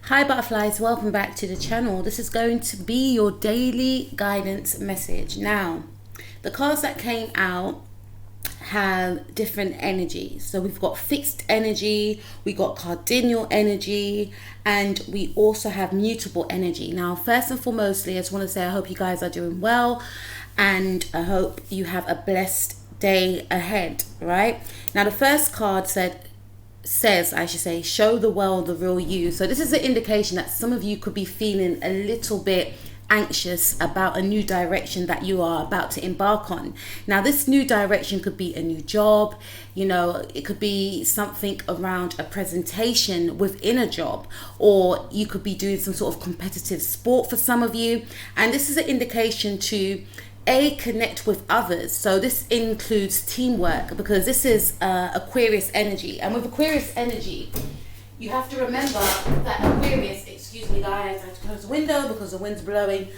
Hi butterflies, welcome back to the channel. This is going to be your daily guidance message. Now, the cards that came out have different energies. So we've got fixed energy, we got cardinal energy, and we also have mutable energy. Now, first and foremostly, I just want to say I hope you guys are doing well and I hope you have a blessed day ahead, right? Now, the first card says, I should say, show the world the real you. So this is an indication that some of you could be feeling a little bit anxious about a new direction that you are about to embark on. Now, this new direction could be a new job, it could be something around a presentation within a job, or you could be doing some sort of competitive sport for some of you. And this is an indication to connect with others. So this includes teamwork, because this is Aquarius energy. And with Aquarius energy, you have to remember that Aquarius, excuse me guys, I have to close the window because the wind's blowing.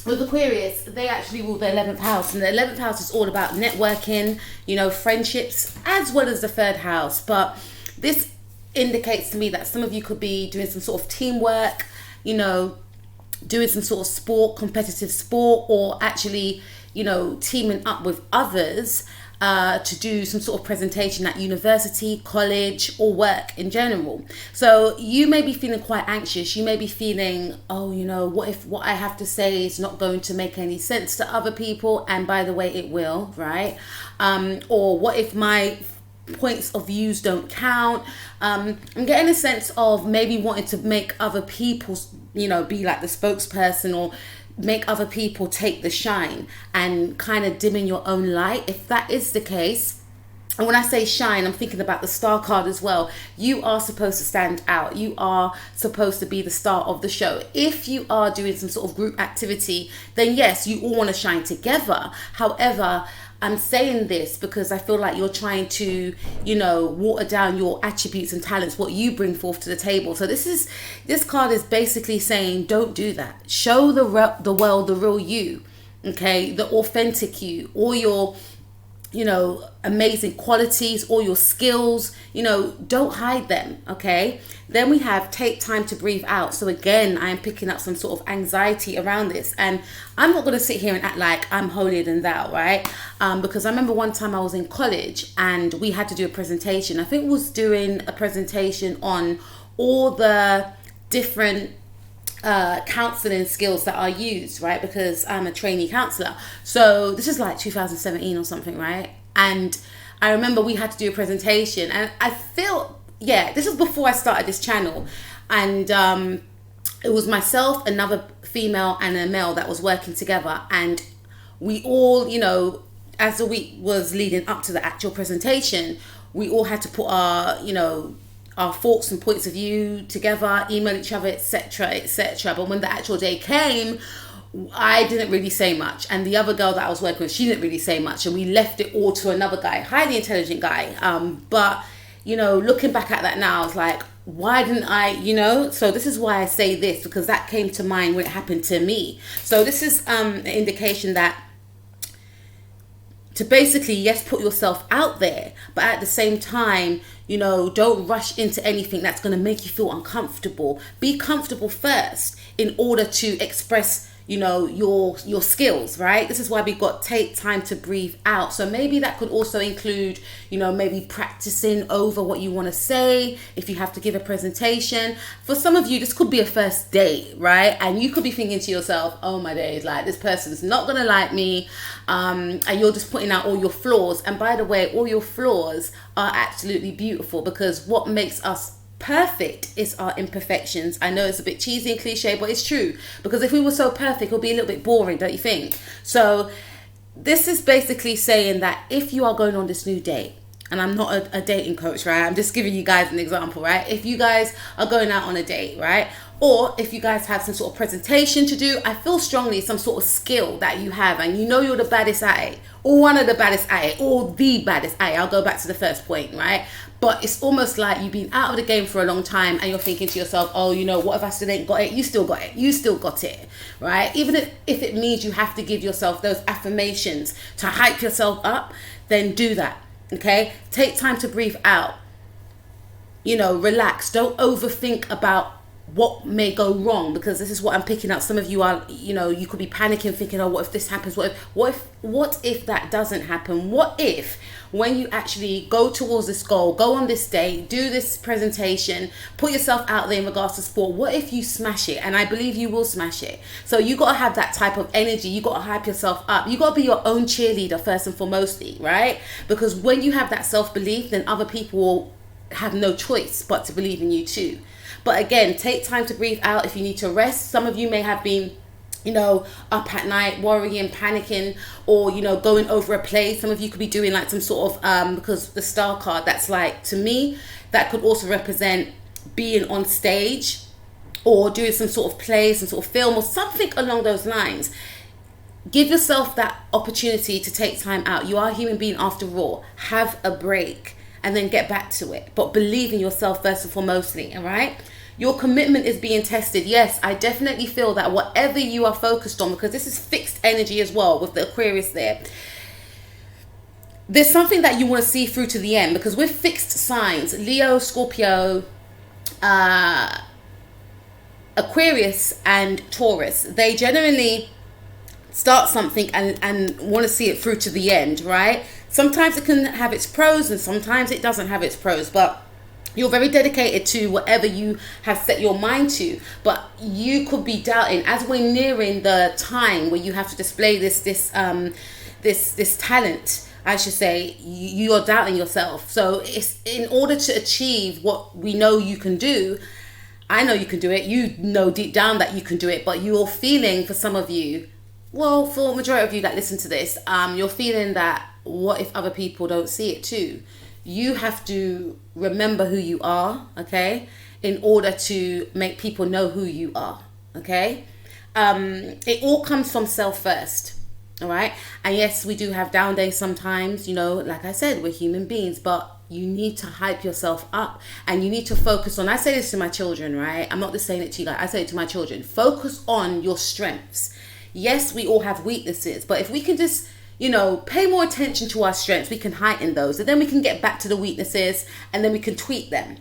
With Aquarius, they actually rule the 11th house, and the 11th house is all about networking, friendships, as well as the 3rd house. But this indicates to me that some of you could be doing some sort of teamwork, doing some sort of sport, competitive sport, or actually, teaming up with others to do some sort of presentation at university, college, or work in general. So you may be feeling quite anxious. You may be feeling, what if what I have to say is not going to make any sense to other people? And by the way, it will, right? Or what if my points of views don't count? I'm getting a sense of maybe wanting to make other people, be like the spokesperson, or make other people take the shine and kind of dimming your own light. If that is the case, and when I say shine, I'm thinking about the star card as well. You are supposed to stand out. You are supposed to be the star of the show. If you are doing some sort of group activity, then yes, you all want to shine together. However, I'm saying this because I feel like you're trying to, water down your attributes and talents, what you bring forth to the table. So this card is basically saying, don't do that. Show the world the real you, okay? The authentic you, all your, amazing qualities, all your skills, don't hide them, okay? Then we have take time to breathe out. So again, I am picking up some sort of anxiety around this, and I'm not going to sit here and act like I'm holier than thou, right? Because I remember one time I was in college and we had to do a presentation. I think we was doing a presentation on all the different counseling skills that are used, right? Because I'm a trainee counselor. So this is like 2017 or something, right? And I remember we had to do a presentation, and I feel, this was before I started this channel, and it was myself, another female, and a male that was working together, and we all, as the week was leading up to the actual presentation, we all had to put our thoughts and points of view together, email each other, etc., etc. But when the actual day came, I didn't really say much, and the other girl that I was working with, she didn't really say much, and we left it all to another guy, highly intelligent guy. But looking back at that now, I was like, why didn't I, so this is why I say this, because that came to mind when it happened to me. So this is an indication that to basically, yes, put yourself out there, but at the same time, don't rush into anything that's going to make you feel uncomfortable. Be comfortable first in order to express, your skills, right? This is why we got take time to breathe out. So maybe that could also include, maybe practicing over what you want to say if you have to give a presentation. For some of you, this could be a first date, right? And you could be thinking to yourself, oh my days, like this person's not going to like me. And you're just putting out all your flaws. And by the way, all your flaws are absolutely beautiful, because what makes us perfect is our imperfections. I know it's a bit cheesy and cliche, but it's true, because if we were so perfect, it would be a little bit boring, don't you think? So this is basically saying that if you are going on this new date, and I'm not a dating coach, right? I'm just giving you guys an example, right? If you guys are going out on a date, right? Or if you guys have some sort of presentation to do, I feel strongly some sort of skill that you have, and you're the baddest at it, or one of the baddest at it, or the baddest at it. I'll go back to the first point, right? But it's almost like you've been out of the game for a long time, and you're thinking to yourself, oh, what if I still ain't got it? You still got it. You still got it, right? Even if it means you have to give yourself those affirmations to hype yourself up, then do that, okay? Take time to breathe out. Relax. Don't overthink about what may go wrong, because this is what I'm picking up. Some of you are, you could be panicking, thinking, oh, what if this happens? What if that doesn't happen? What if when you actually go towards this goal, go on this date, do this presentation, put yourself out there in regards to sport, what if you smash it? And I believe you will smash it. So you got to have that type of energy. You got to hype yourself up. You got to be your own cheerleader first and foremostly, right? Because when you have that self-belief, then other people will have no choice but to believe in you too. But again, take time to breathe out if you need to rest. Some of you may have been, up at night, worrying, panicking, or, going over a play. Some of you could be doing like some sort of, because the star card, that's like, to me, that could also represent being on stage or doing some sort of play, some sort of film or something along those lines. Give yourself that opportunity to take time out. You are a human being after all. Have a break and then get back to it. But believe in yourself first and foremostly, all right? Your commitment is being tested. Yes, I definitely feel that whatever you are focused on, because this is fixed energy as well with the Aquarius there, there's something that you want to see through to the end, because with fixed signs, Leo, Scorpio, Aquarius and Taurus, they generally start something and want to see it through to the end, right? Sometimes it can have its pros and sometimes it doesn't have its pros, but you're very dedicated to whatever you have set your mind to. But you could be doubting as we're nearing the time where you have to display this talent, I should say. You're doubting yourself. So it's in order to achieve what we know you can do. I know you can do it. You know deep down that you can do it, but you're feeling, for some of you, well, for majority of you that listen to this, you're feeling that, what if other people don't see it too? You have to remember who you are, okay, in order to make people know who you are, okay? It all comes from self first, all right? And yes, we do have down days sometimes, like I said, we're human beings, but you need to hype yourself up and you need to focus on, I say this to my children, right? I'm not just saying it to you guys, I say it to my children. Focus on your strengths. Yes, we all have weaknesses, but if we can just, pay more attention to our strengths, we can heighten those, and then we can get back to the weaknesses and then we can tweak them.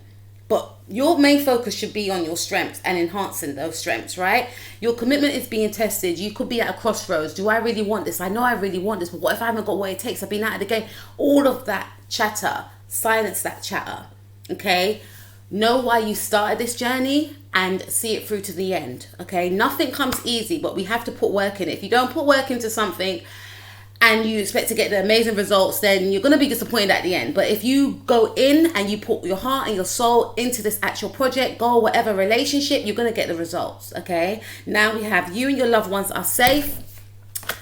But your main focus should be on your strengths and enhancing those strengths, right? Your commitment is being tested. You could be at a crossroads. Do I really want this? I know I really want this, but what if I haven't got what it takes? I've been out of the game. All of that chatter, silence that chatter, okay? Know why you started this journey and see it through to the end, okay? Nothing comes easy, but we have to put work in it. If you don't put work into something and you expect to get the amazing results, then you're going to be disappointed at the end. But if you go in and you put your heart and your soul into this actual project, goal, whatever relationship, you're going to get the results, okay? Now we have you and your loved ones are safe.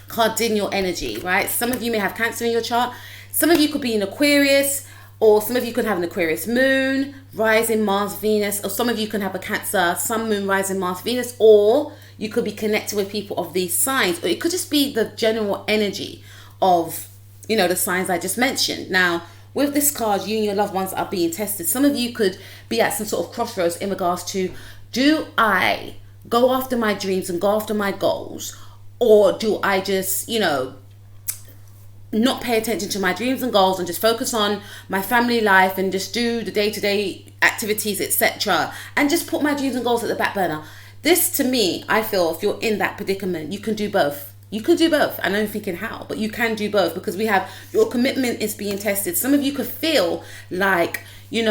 Card in your energy, right? Some of you may have Cancer in your chart. Some of you could be in Aquarius, or some of you could have an Aquarius moon, rising Mars, Venus, or some of you can have a Cancer, sun, moon, rising Mars, Venus, or you could be connected with people of these signs, or it could just be the general energy of, the signs I just mentioned. Now, with this card, you and your loved ones are being tested. Some of you could be at some sort of crossroads in regards to, do I go after my dreams and go after my goals, or do I just, not pay attention to my dreams and goals and just focus on my family life and just do the day-to-day activities, etc., and just put my dreams and goals at the back burner? This, to me, I feel, if you're in that predicament, you can do both. You can do both. I know you're thinking how, but you can do both, because we have your commitment is being tested. Some of you could feel like, do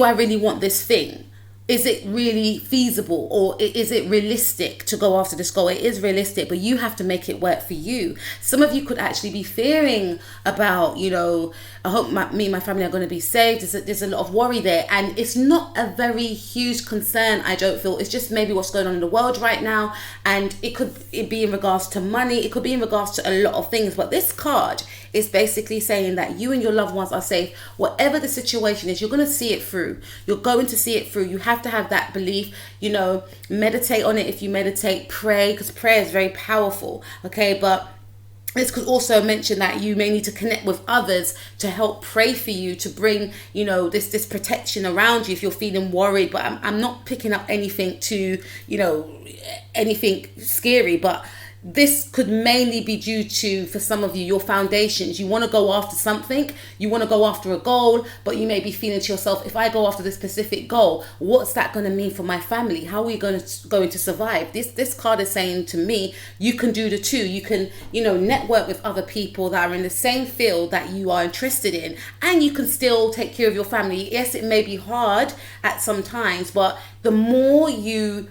I really want this thing? Is it really feasible, or is it realistic to go after this goal? It is realistic, but you have to make it work for you. Some of you could actually be fearing about, I hope me and my family are going to be saved. There's a lot of worry there, and it's not a very huge concern, I don't feel. It's just maybe what's going on in the world right now, and it be in regards to money. It could be in regards to a lot of things, but this card is basically saying that you and your loved ones are safe. Whatever the situation is, you're going to see it through. You're going to see it through. You have to have that belief, meditate on it. If you meditate, pray, because prayer is very powerful, okay? But this could also mention that you may need to connect with others to help pray for you, to bring, this protection around you if you're feeling worried. But I'm not picking up anything to, anything scary, but this could mainly be due to, for some of you, your foundations. You want to go after something, you want to go after a goal, but you may be feeling to yourself, if I go after this specific goal, what's that going to mean for my family? How are we going to survive? This card is saying to me, you can do the two. You can, network with other people that are in the same field that you are interested in, and you can still take care of your family. Yes, it may be hard at some times, but the more you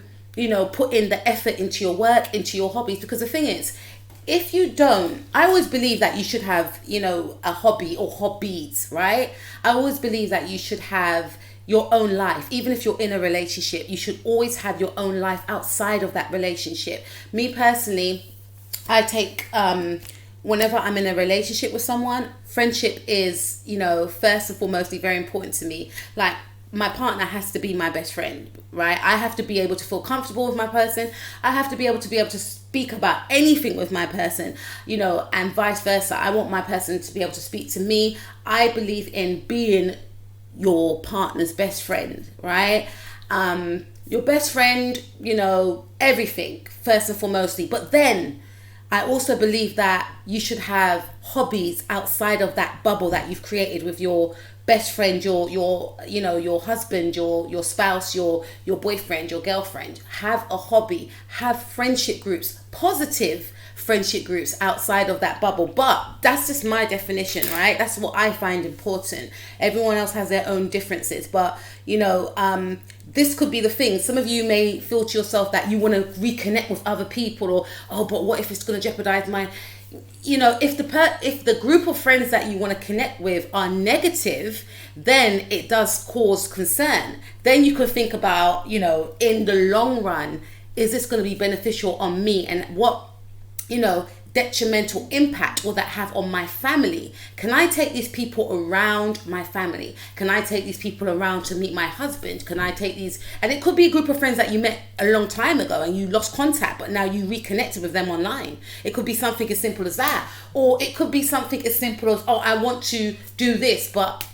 put in the effort into your work, into your hobbies, because the thing is, if you don't, I always believe that you should have, a hobby or hobbies, right? I always believe that you should have your own life. Even if you're in a relationship, you should always have your own life outside of that relationship. Me personally, I take, whenever I'm in a relationship with someone, friendship is, first and foremostly very important to me. Like, my partner has to be my best friend, right? I have to be able to feel comfortable with my person. I have to be able to speak about anything with my person, and vice versa. I want my person to be able to speak to me. I believe in being your partner's best friend, right? Your best friend, everything, first and foremostly. But then I also believe that you should have hobbies outside of that bubble that you've created with your best friend, your husband, your spouse, your boyfriend, your girlfriend. Have a hobby, have friendship groups, positive friendship groups outside of that bubble. But that's just my definition, right? That's what I find important. Everyone else has their own differences, but this could be the thing. Some of you may feel to yourself that you want to reconnect with other people, or but what if it's going to jeopardize my, if the group of friends that you want to connect with are negative, then it does cause concern. Then you can think about, in the long run, is this going to be beneficial on me, and what, detrimental impact will that have on my family? Can I take these people around my family? Can I take these people around to meet my husband? Can I take these, and it could be a group of friends that you met a long time ago and you lost contact, but now you reconnected with them online. It could be something as simple as that, or it could be something as simple as, I want to do this, but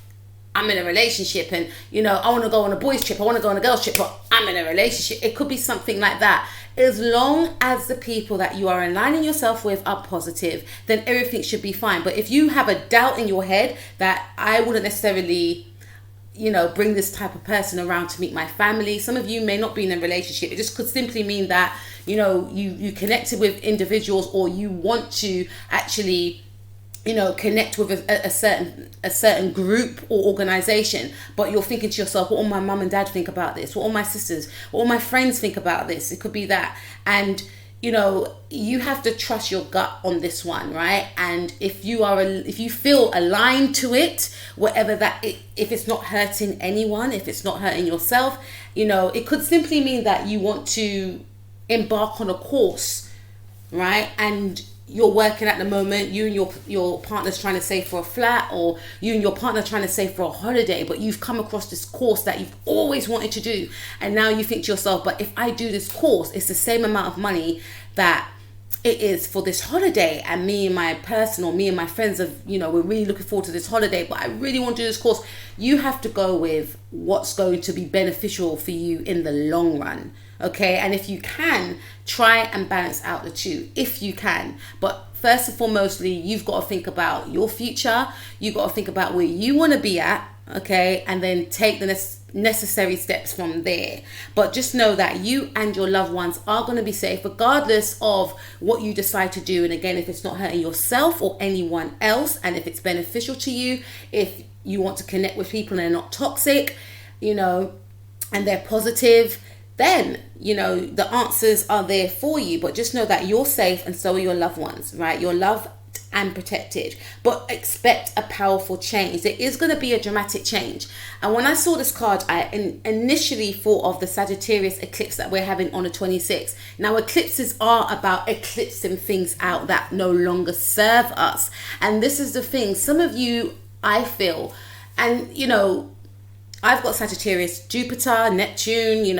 I'm in a relationship, and I want to go on a boys trip, I want to go on a girls trip, but I'm in a relationship. It could be something like that. As long as the people that you are aligning yourself with are positive, then everything should be fine. But if you have a doubt in your head that I wouldn't necessarily, bring this type of person around to meet my family, some of you may not be in a relationship. It just could simply mean that, you connected with individuals, or you want to actually connect with a certain group or organization, but you're thinking to yourself, what will my mum and dad think about this? What will my sisters, what will my friends think about this? It could be that. And you have to trust your gut on this one, right? And if you feel aligned to it, whatever that, if it's not hurting anyone, if it's not hurting yourself, it could simply mean that you want to embark on a course, right? And you're working at the moment, you and your partner's trying to save for a flat, or you and your partner trying to save for a holiday, but you've come across this course that you've always wanted to do, and now you think to yourself, but if I do this course, it's the same amount of money that it is for this holiday, and me and my person, or me and my friends we're really looking forward to this holiday, but I really want to do this course. You have to go with what's going to be beneficial for you in the long run. Okay, and if you can, try and balance out the two, if you can. But first and foremostly, you've got to think about your future. You've got to think about where you want to be at, okay, and then take the necessary steps from there. But just know that you and your loved ones are going to be safe, regardless of what you decide to do. And again, if it's not hurting yourself or anyone else, and if it's beneficial to you, if you want to connect with people and they're not toxic, and they're positive, then, the answers are there for you. But just know that you're safe, and so are your loved ones, right? You're loved and protected. But expect a powerful change. There is going to be a dramatic change. And when I saw this card, I initially thought of the Sagittarius eclipse that we're having on the 26th. Now, eclipses are about eclipsing things out that no longer serve us. And this is the thing. Some of you, I feel, and, I've got Sagittarius, Jupiter, Neptune,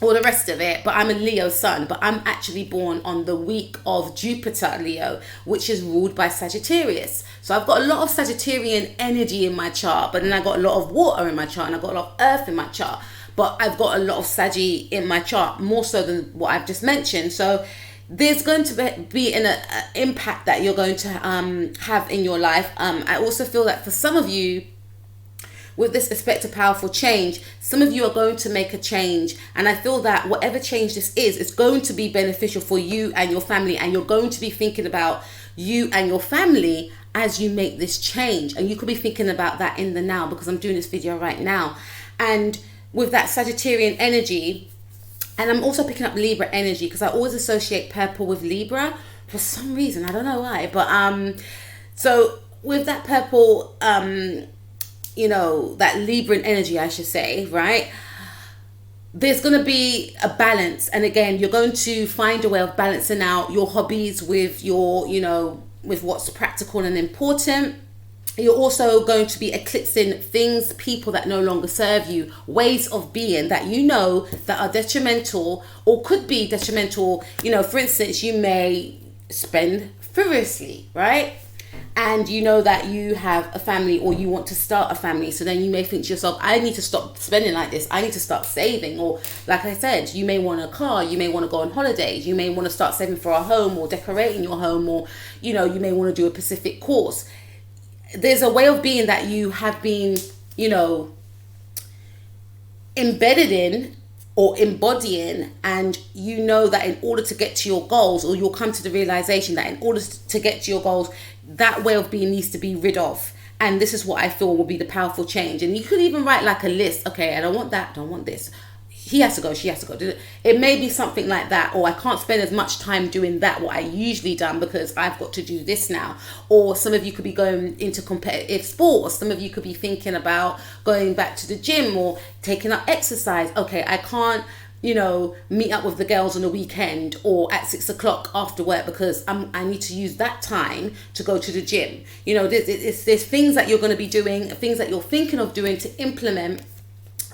all the rest of it, but I'm a Leo sun, but I'm actually born on the week of Jupiter Leo, which is ruled by Sagittarius. So I've got a lot of Sagittarian energy in my chart, but then I got a lot of water in my chart, and I got a lot of earth in my chart, but I've got a lot of Saggy in my chart, more so than what I've just mentioned. So there's going to be an impact that you're going to have in your life. I also feel that for some of you, with this aspect of powerful change, some of you are going to make a change, and I feel that whatever change this is, it's going to be beneficial for you and your family, and you're going to be thinking about you and your family as you make this change. And you could be thinking about that in the now, because I'm doing this video right now. And with that Sagittarian energy, and I'm also picking up Libra energy, because I always associate purple with Libra for some reason. I don't know why, but so with that purple, you know, that Libran energy, I should say, right? There's going to be a balance. And again, you're going to find a way of balancing out your hobbies with your, you know, with what's practical and important. You're also going to be eclipsing things, people that no longer serve you, ways of being that you know that are detrimental or could be detrimental. You know, for instance, you may spend frivolously, right? And you know that you have a family, or you want to start a family. So then you may think to yourself, I need to stop spending like this. I need to start saving. Or like I said, you may want a car. You may want to go on holidays. You may want to start saving for a home, or decorating your home, or, you know, you may want to do a specific course. There's a way of being that you have been, you know, embedded in or embodying, and you know that in order to get to your goals, or you'll come to the realization that in order to get to your goals, that way of being needs to be rid of. And this is what I feel will be the powerful change. And you could even write like a list. Okay, I don't want that, don't want this. He has to go, she has to go. It may be something like that. Or I can't spend as much time doing that, what I usually done, because I've got to do this now. Or some of you could be going into competitive sport. Or some of you could be thinking about going back to the gym or taking up exercise. Okay, I can't, you know, meet up with the girls on the weekend or at 6 o'clock after work, because I need to use that time to go to the gym. You know, there's things that you're going to be doing, things that you're thinking of doing to implement,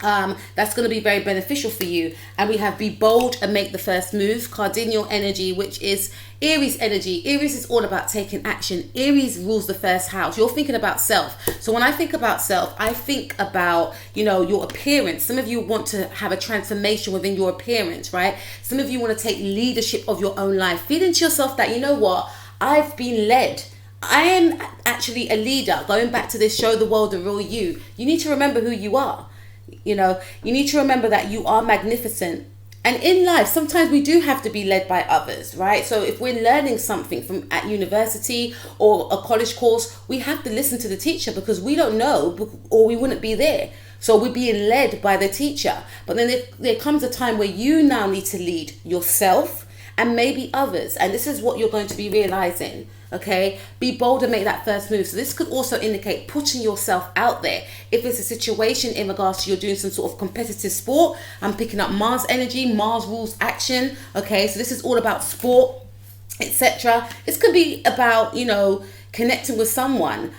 that's going to be very beneficial for you. And we have be bold and make the first move, cardinal energy, which is Aries energy. Aries is all about taking action. Aries rules the first house. You're thinking about self. So when I think about self, I think about, you know, your appearance. Some of you want to have a transformation within your appearance, right? Some of you want to take leadership of your own life. Feed into yourself that, you know what, I've been led. I am actually a leader. Going back to this, show the world the real you. You need to remember who you are. You know, you need to remember that you are magnificent. And in life, sometimes we do have to be led by others, right? So if we're learning something from at university or a college course, we have to listen to the teacher, because we don't know, or we wouldn't be there. So we're being led by the teacher. But then there comes a time where you now need to lead yourself and maybe others. And this is what you're going to be realizing. Okay, be bold and make that first move. So this could also indicate putting yourself out there. If it's a situation in regards to you're doing some sort of competitive sport, I'm picking up Mars energy. Mars rules action. Okay, so this is all about sport, etc. This could be about, you know, connecting with someone.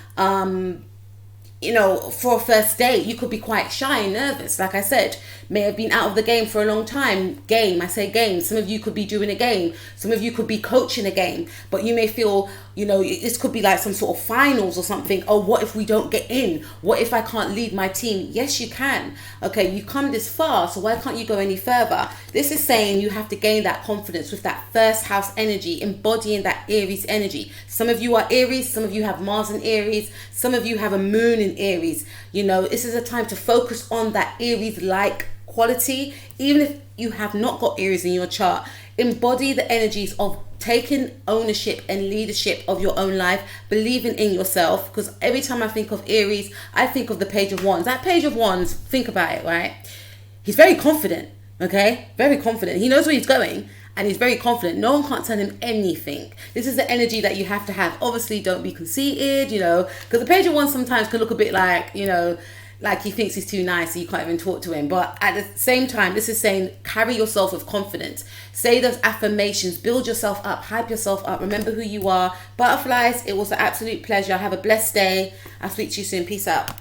You know, for a first date, you could be quite shy and nervous. Like I said, may have been out of the game for a long time. Game, I say game. Some of you could be doing a game. Some of you could be coaching a game. But you may feel, you know, this could be like some sort of finals or something. Oh, what if we don't get in? What if I can't lead my team? Yes, you can. Okay, you've come this far, so why can't you go any further? This is saying you have to gain that confidence with that first house energy, embodying that Aries energy. Some of you are Aries. Some of you have Mars in Aries. Some of you have a moon in Aries. You know, this is a time to focus on that Aries-like quality. Even if you have not got Aries in your chart, embody the energies of taking ownership and leadership of your own life, believing in yourself. Because every time I think of Aries, I think of the Page of Wands. That Page of Wands, think about it, right? He's very confident, okay? Very confident. He knows where he's going. And he's very confident. No one can't tell him anything. This is the energy that you have to have. Obviously, don't be conceited, you know, because the Page of Wands sometimes can look a bit like, you know, like he thinks he's too nice, so you can't even talk to him. But at the same time, this is saying carry yourself with confidence. Say those affirmations. Build yourself up. Hype yourself up. Remember who you are. Butterflies, it was an absolute pleasure. Have a blessed day. I'll speak to you soon. Peace out.